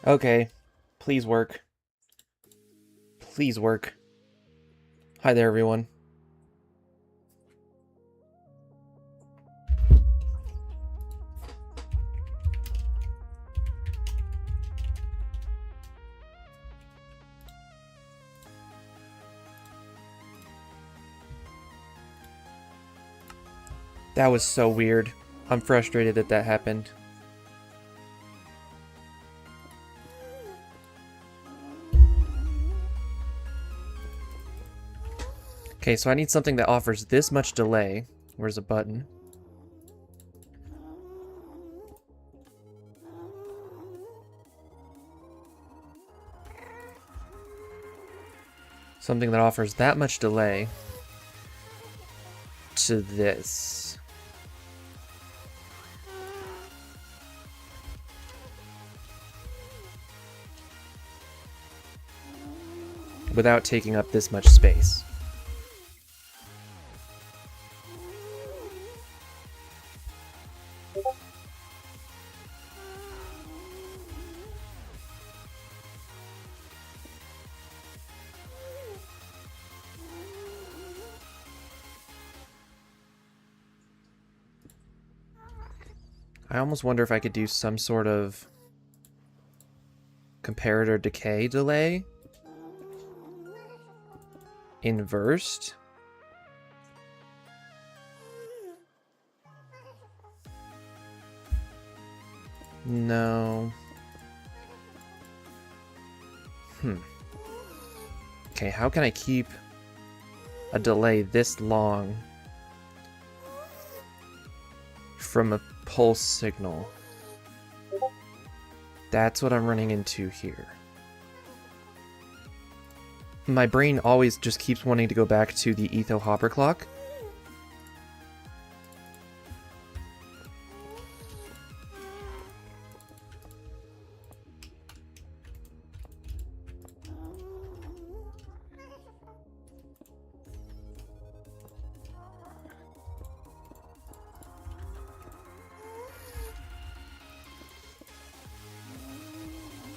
Okay. Please work. Please work. Hi there, everyone. That was so weird. I'm frustrated that that happened. Okay, so I need something that offers this much delay. Where's a button? Something that offers that much delay to this. Without taking up this much space. I almost wonder if I could do some sort of comparator decay delay. Inversed. No. Okay, how can I keep a delay this long from a pulse signal? That's what I'm running into here. My brain always just keeps wanting to go back to the Etho Hopper clock.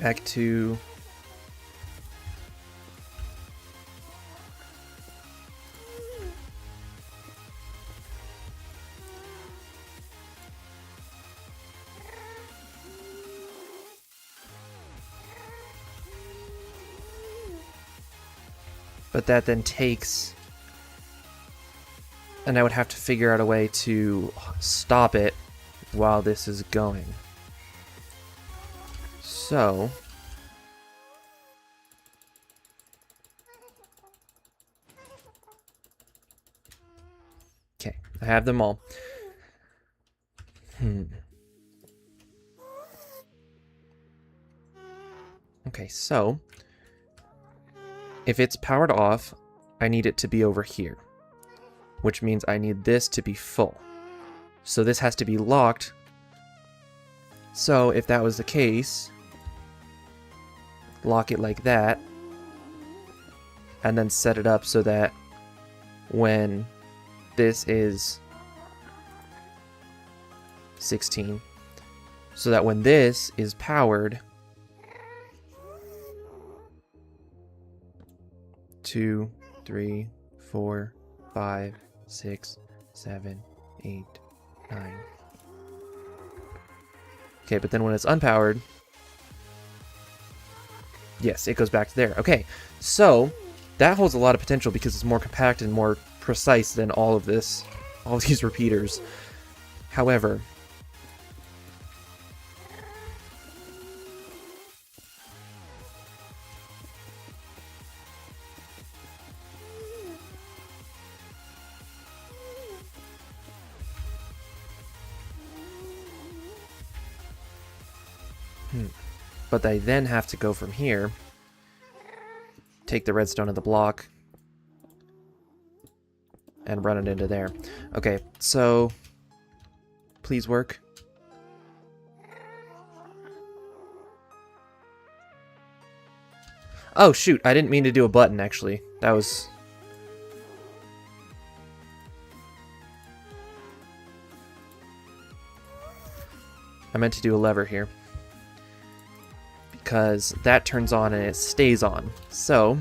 Back to... But that then takes... And I would have to figure out a way to stop it while this is going. So... Okay, I have them all. Okay, so... If it's powered off, I need it to be over here. Which means I need this to be full. So this has to be locked. So if that was the case, lock it like that. And then set it up so that when this is 16, so that when this is powered, 2, 3, 4, 5, 6, 7, 8, 9. Okay, but then when it's unpowered, yes, it goes back to there. Okay, so that holds a lot of potential because it's more compact and more precise than all of this, all of these repeaters. However, but I then have to go from here, take the redstone of the block, and run it into there. Okay, so please work. Oh shoot, I didn't mean to do a button actually. That was... I meant to do a lever here. because that turns on and it stays on. So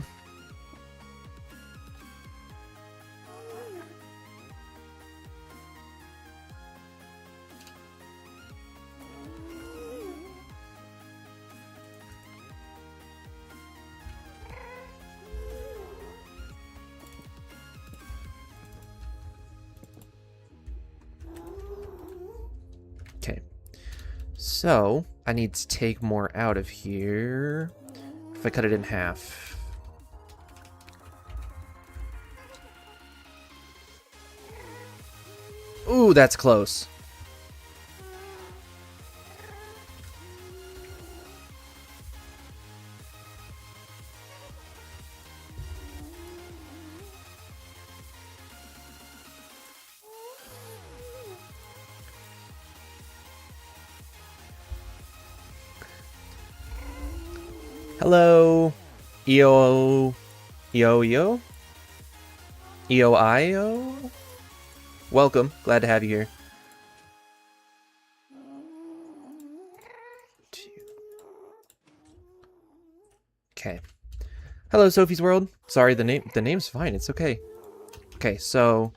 okay. So I need to take more out of here. If I cut it in half. Ooh, that's close. Hello, EO, EO. EOIO? Welcome, glad to have you here. Okay. Hello, Sophie's World. Sorry, the name's fine, it's okay. Okay, so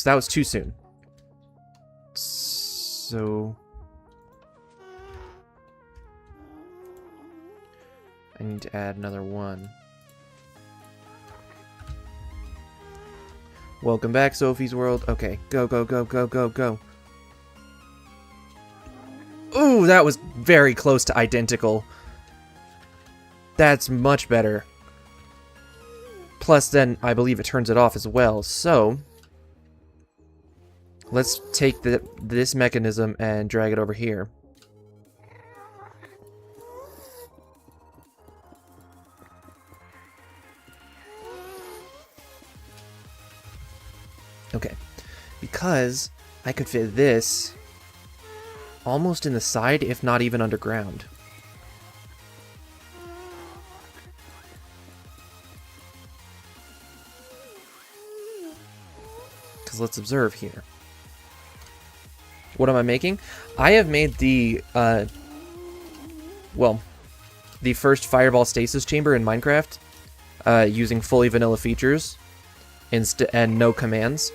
that was too soon. So I need to add another one. Welcome back, Sophie's World. Okay, go, go, go, go, go, go. Ooh, that was very close to identical. That's much better. Plus, then, I believe it turns it off as well. So, let's take this mechanism and drag it over here. Okay, because I could fit this almost in the side, if not even underground. Because let's observe here. What am I making? I have made the, well, the first fireball stasis chamber in Minecraft using fully vanilla features and no commands.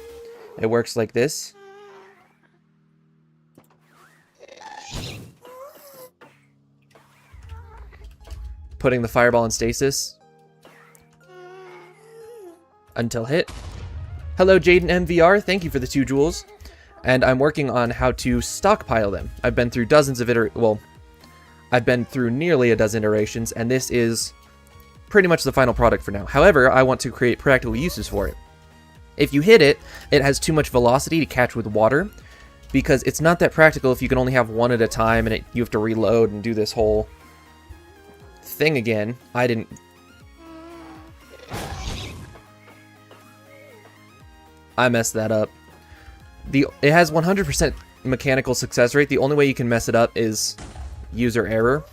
It works like this. Putting the fireball in stasis until hit. Hello, Jaden MVR. Thank you for the 2 jewels. And I'm working on how to stockpile them. I've been through dozens of I've been through nearly a dozen iterations, and this is pretty much the final product for now. However, I want to create practical uses for it. If you hit it, it has too much velocity to catch with water, because it's not that practical if you can only have one at a time and you have to reload and do this whole thing again. I messed that up. It has 100% mechanical success rate. The only way you can mess it up is user error.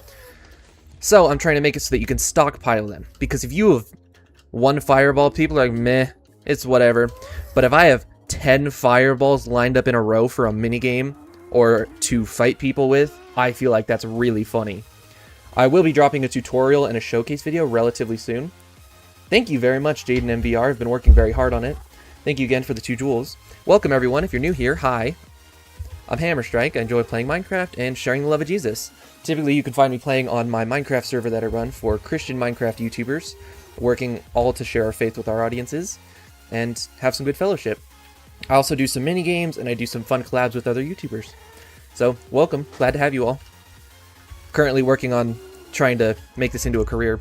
So I'm trying to make it so that you can stockpile them, because if you have one fireball, people are like, meh, it's whatever. But if I have 10 fireballs lined up in a row for a minigame or to fight people with, I feel like that's really funny. I will be dropping a tutorial and a showcase video relatively soon. Thank you very much, Jaden MVR. I've been working very hard on it. Thank you again for the 2 jewels. Welcome, everyone. If you're new here, hi. I'm Hammerstrike. I enjoy playing Minecraft and sharing the love of Jesus. Typically, you can find me playing on my Minecraft server that I run for Christian Minecraft YouTubers, working all to share our faith with our audiences and have some good fellowship. I also do some mini games and I do some fun collabs with other YouTubers. So, welcome. Glad to have you all. Currently working on trying to make this into a career.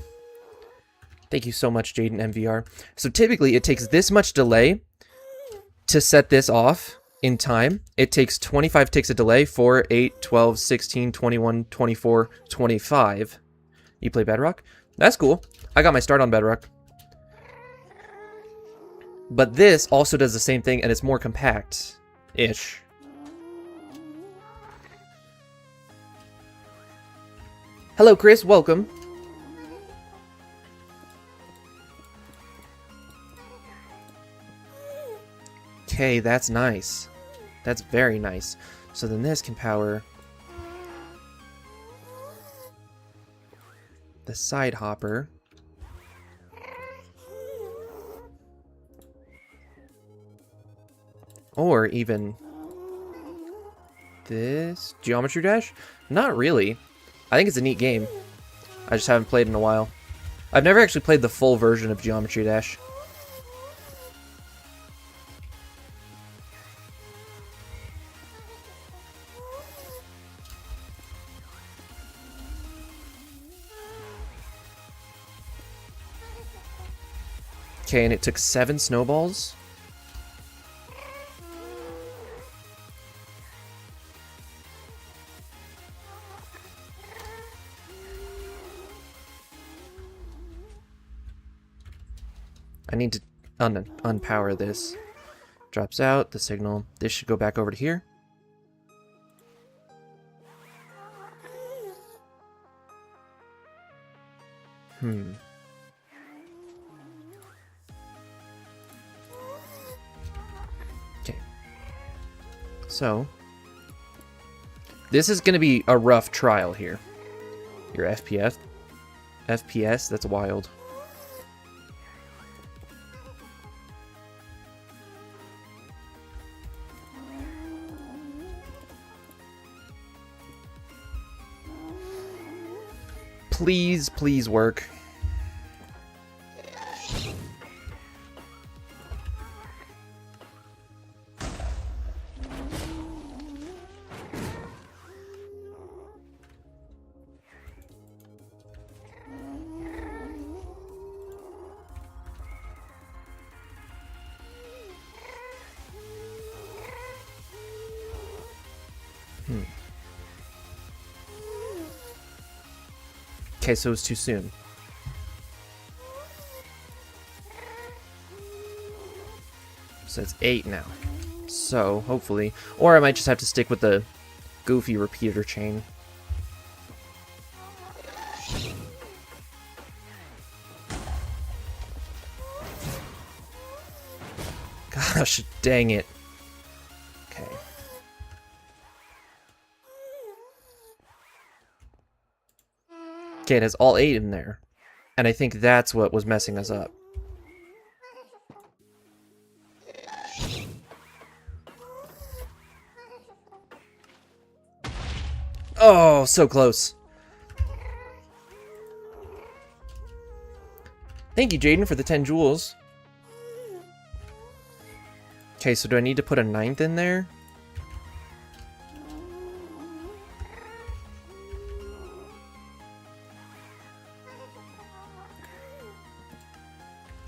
Thank you so much, Jaden MVR. So typically, it takes this much delay to set this off in time. It takes 25 ticks of delay, 4, 8, 12, 16, 21, 24, 25. You play Bedrock? That's cool. I got my start on Bedrock. But this also does the same thing, and it's more compact-ish. Hello, Chris. Welcome. Okay, that's nice. That's very nice. So then this can power the side hopper. Or even this Geometry Dash? Not really. I think it's a neat game. I just haven't played in a while. I've never actually played the full version of Geometry Dash. Okay, and it took 7 snowballs. I need to unpower this. Drops out the signal. This should go back over to here. Okay. So, this is going to be a rough trial here. Your FPS, that's wild. Please, please work. Okay, so it's too soon. So it's 8 now. So, hopefully. Or I might just have to stick with the goofy repeater chain. Gosh, dang it. Okay. Okay, it has all 8 in there. And I think that's what was messing us up. Oh, so close. Thank you, Jaden, for the 10 jewels. Okay, so do I need to put a 9th in there?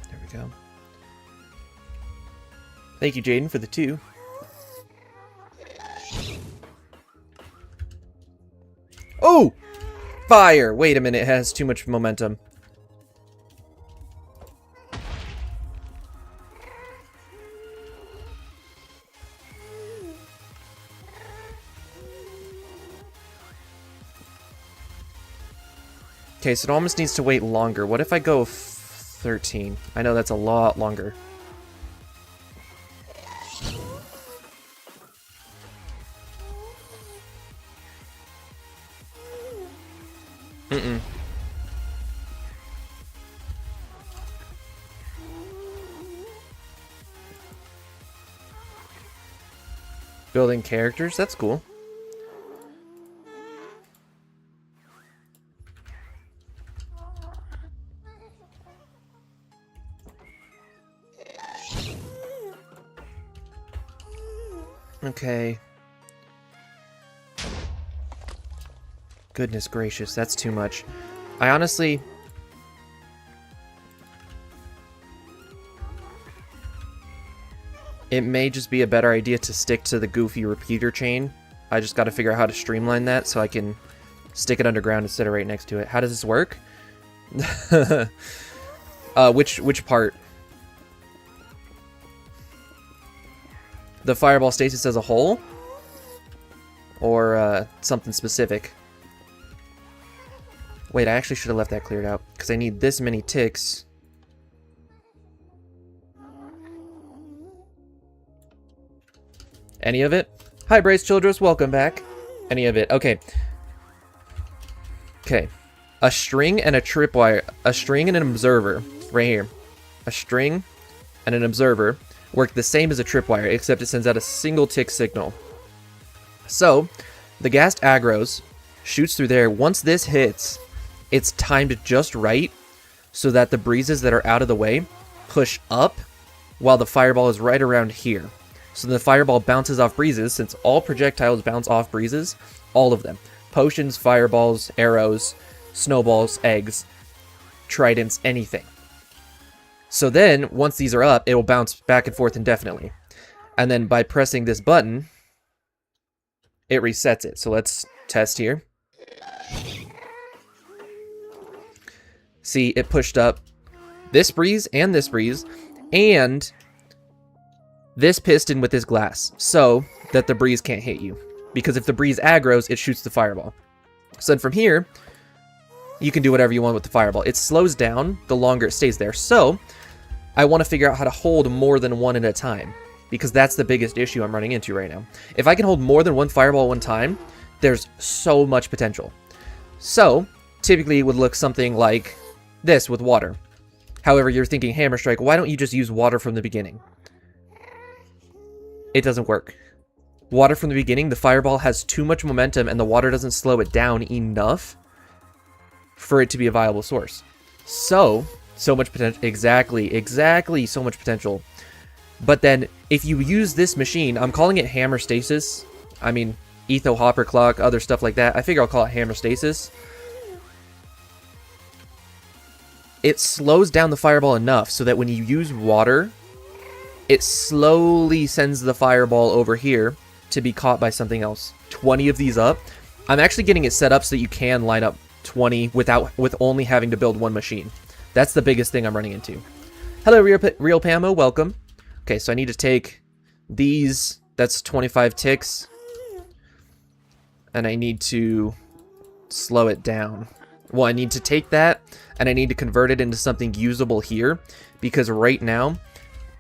There we go. Thank you, Jaden, for the 2. Oh! Fire! Wait a minute, it has too much momentum. Okay, so it almost needs to wait longer. What if I go 13? I know that's a lot longer. Building characters? That's cool. Okay. Goodness gracious, that's too much. I honestly... It may just be a better idea to stick to the goofy repeater chain. I just got to figure out how to streamline that so I can stick it underground instead of right next to it. How does this work? Which part? The fireball stasis as a whole? Or something specific? Wait, I actually should have left that cleared out because I need this many ticks. Any of it? Hi, Brace Childress, welcome back. Any of it? Okay. Okay. A string and a tripwire, a string and an observer, right here. A string and an observer work the same as a tripwire, except it sends out a single tick signal. So, the ghast aggroes, shoots through there. Once this hits, it's timed just right so that the breezes that are out of the way push up while the fireball is right around here. So the fireball bounces off breezes, since all projectiles bounce off breezes, all of them. Potions, fireballs, arrows, snowballs, eggs, tridents, anything. So then, once these are up, it will bounce back and forth indefinitely. And then by pressing this button, it resets it. So let's test here. See, it pushed up this breeze, and this piston with this glass, so that the breeze can't hit you. Because if the breeze aggroes, it shoots the fireball. So then from here, you can do whatever you want with the fireball. It slows down the longer it stays there. So I want to figure out how to hold more than one at a time, because that's the biggest issue I'm running into right now. If I can hold more than one fireball at one time, there's so much potential. So typically it would look something like this with water. However, you're thinking, Hammer Strike, why don't you just use water from the beginning? It doesn't work. Water from the beginning, the fireball has too much momentum and the water doesn't slow it down enough for it to be a viable source. So much potential. Exactly, so much potential. But then, if you use this machine, I'm calling it Hammer Stasis. I mean, Etho Hopper Clock, other stuff like that. I figure I'll call it Hammer Stasis. It slows down the fireball enough so that when you use water, it slowly sends the fireball over here to be caught by something else. 20 of these up. I'm actually getting it set up so that you can line up 20 with only having to build one machine. That's the biggest thing I'm running into. Hello, Real Pamo, welcome. Okay, so I need to take these. That's 25 ticks. And I need to slow it down. Well, I need to take that, and I need to convert it into something usable here, because right now,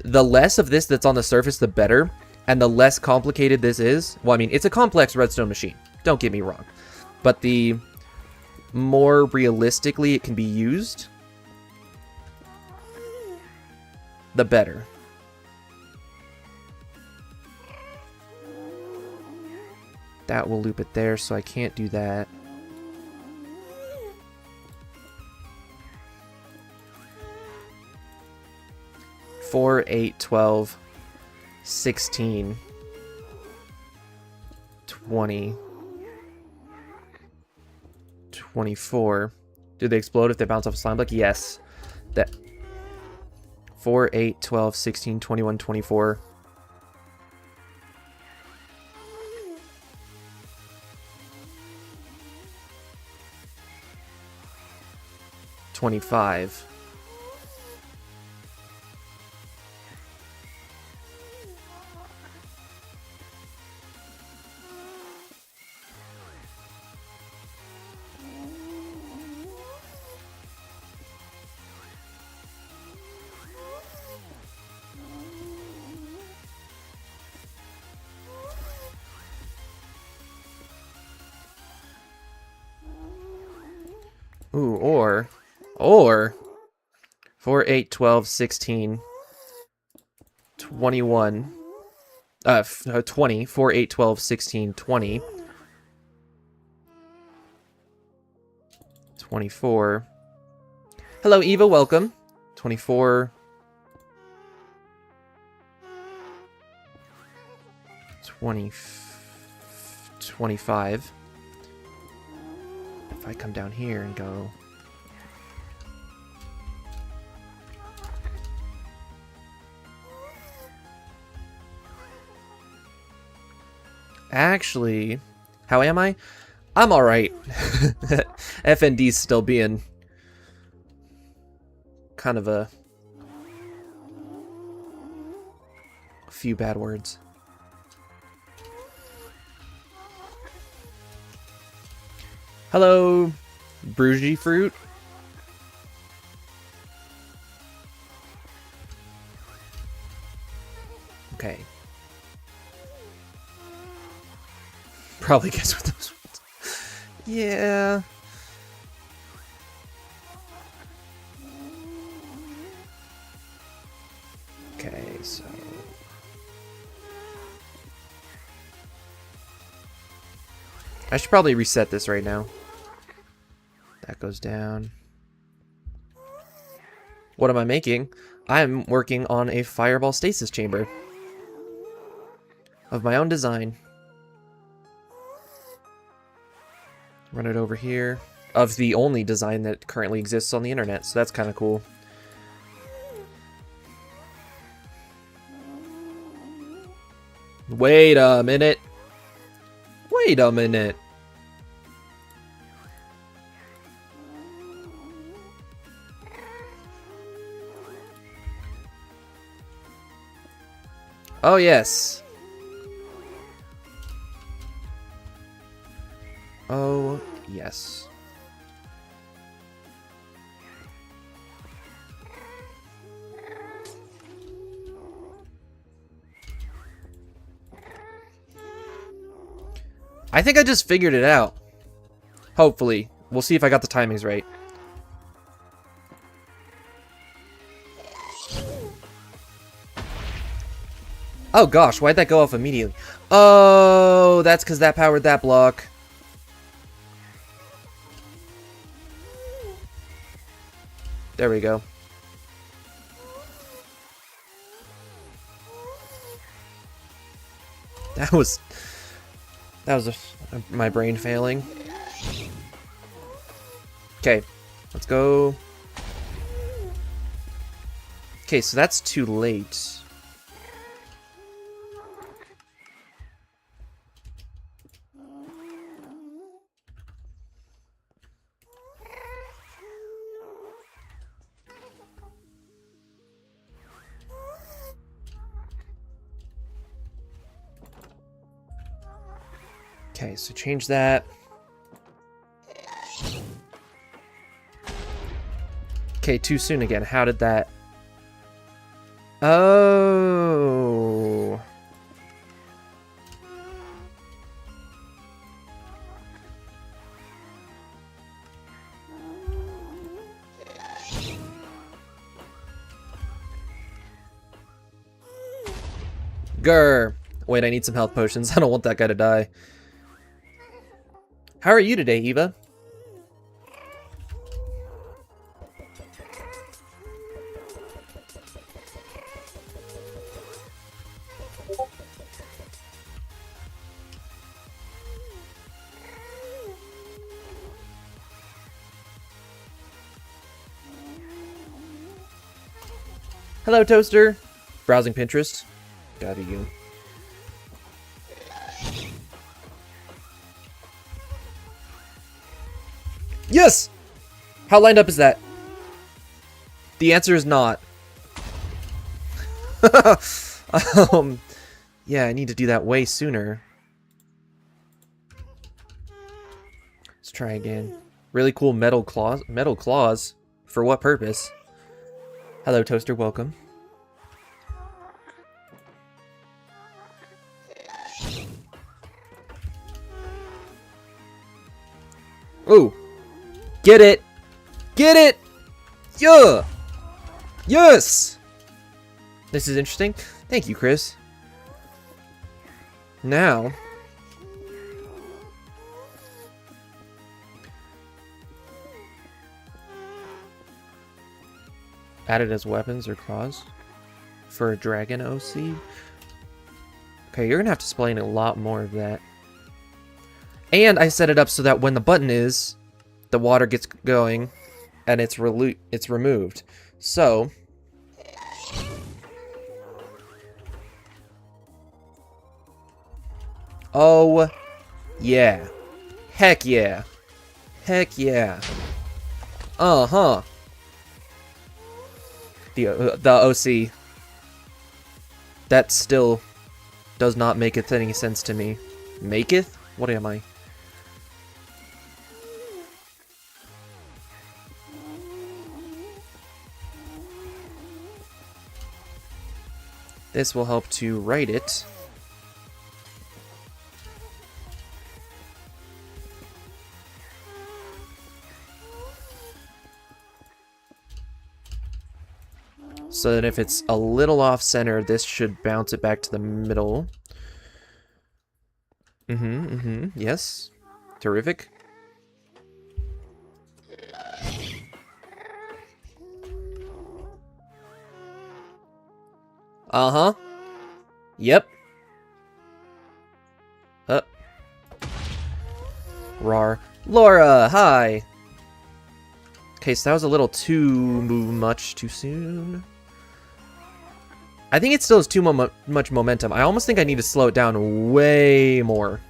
the less of this that's on the surface, the better, and the less complicated this is. Well, I mean, it's a complex redstone machine, don't get me wrong, but the more realistically it can be used, the better. That will loop it there, so I can't do that. 4, 8, 12, 16, 20, 24. Do they explode if they bounce off a slime block? Yes. That 4, 8, 12, 16, 21, 24. 25. Ooh, or 4, 8, 12, 16, 21, 20, 4, 8, 12, 16, 20, 24. Hello, Eva, welcome. 24, 20, 25. If I come down here and go... Actually, how am I? I'm alright. FND's still being kind of a few bad words. Hello, Brugy Fruit. Okay. Probably guess what those ones. Yeah. I should probably reset this right now. That goes down. What am I making? I'm working on a fireball stasis chamber. Of my own design. Run it over here. Of the only design that currently exists on the internet, so that's kind of cool. Wait a minute. Wait a minute. Oh, yes. Oh, yes. I think I just figured it out. Hopefully. We'll see if I got the timings right. Oh gosh, why'd that go off immediately? Oh, that's because that powered that block. There we go. That was my brain failing. Okay, let's go. Okay, so that's too late. Okay, so change that. Okay, too soon again. How did that... Oh... Grr. Wait, I need some health potions. I don't want that guy to die. How are you today, Eva? Hello, Toaster. Browsing Pinterest. Got you. Yes! How lined up is that? The answer is not. Yeah, I need to do that way sooner. Let's try again. Really cool metal claws. Metal claws? For what purpose? Hello, Toaster. Welcome. Ooh. Get it! Get it! Yeah! Yes! This is interesting. Thank you, Chris. Now... added as weapons or claws for a dragon OC. Okay, you're gonna have to explain a lot more of that. And I set it up so that when the button is, the water gets going, and it's removed. So, oh yeah, heck yeah, heck yeah, uh-huh. The OC. That still does not maketh any sense to me. Maketh? What am I? This will help to write it. So that if it's a little off-center, this should bounce it back to the middle. Yes. Terrific. Uh-huh. Yep. Rar. Laura, hi! Okay, so that was a little too much too soon. I think it still has too much momentum. I almost think I need to slow it down way more.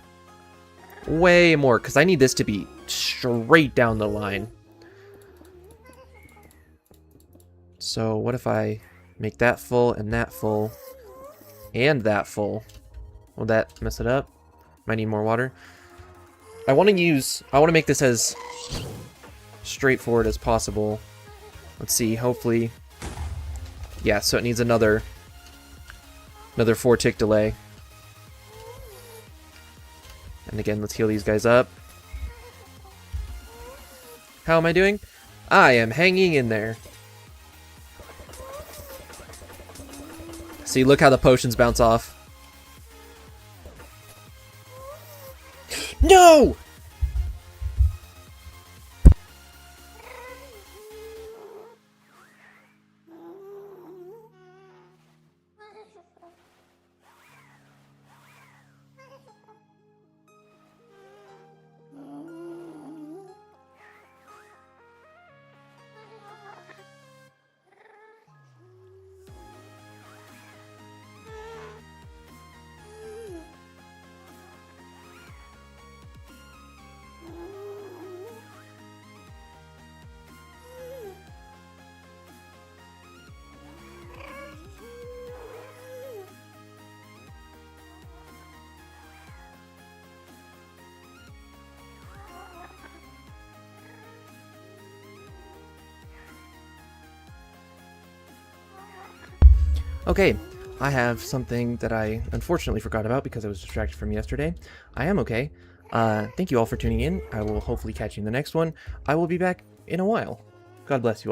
Way more, because I need this to be straight down the line. So what if I make that full and that full and that full? Will that mess it up? Might need more water. I want to make this as straightforward as possible. Let's see, hopefully. Yeah, so it needs another 4-tick delay. And again, let's heal these guys up. How am I doing? I am hanging in there. See, look how the potions bounce off. No! Okay, I have something that I unfortunately forgot about because I was distracted from yesterday. I am okay. Thank you all for tuning in. I will hopefully catch you in the next one. I will be back in a while. God bless you all.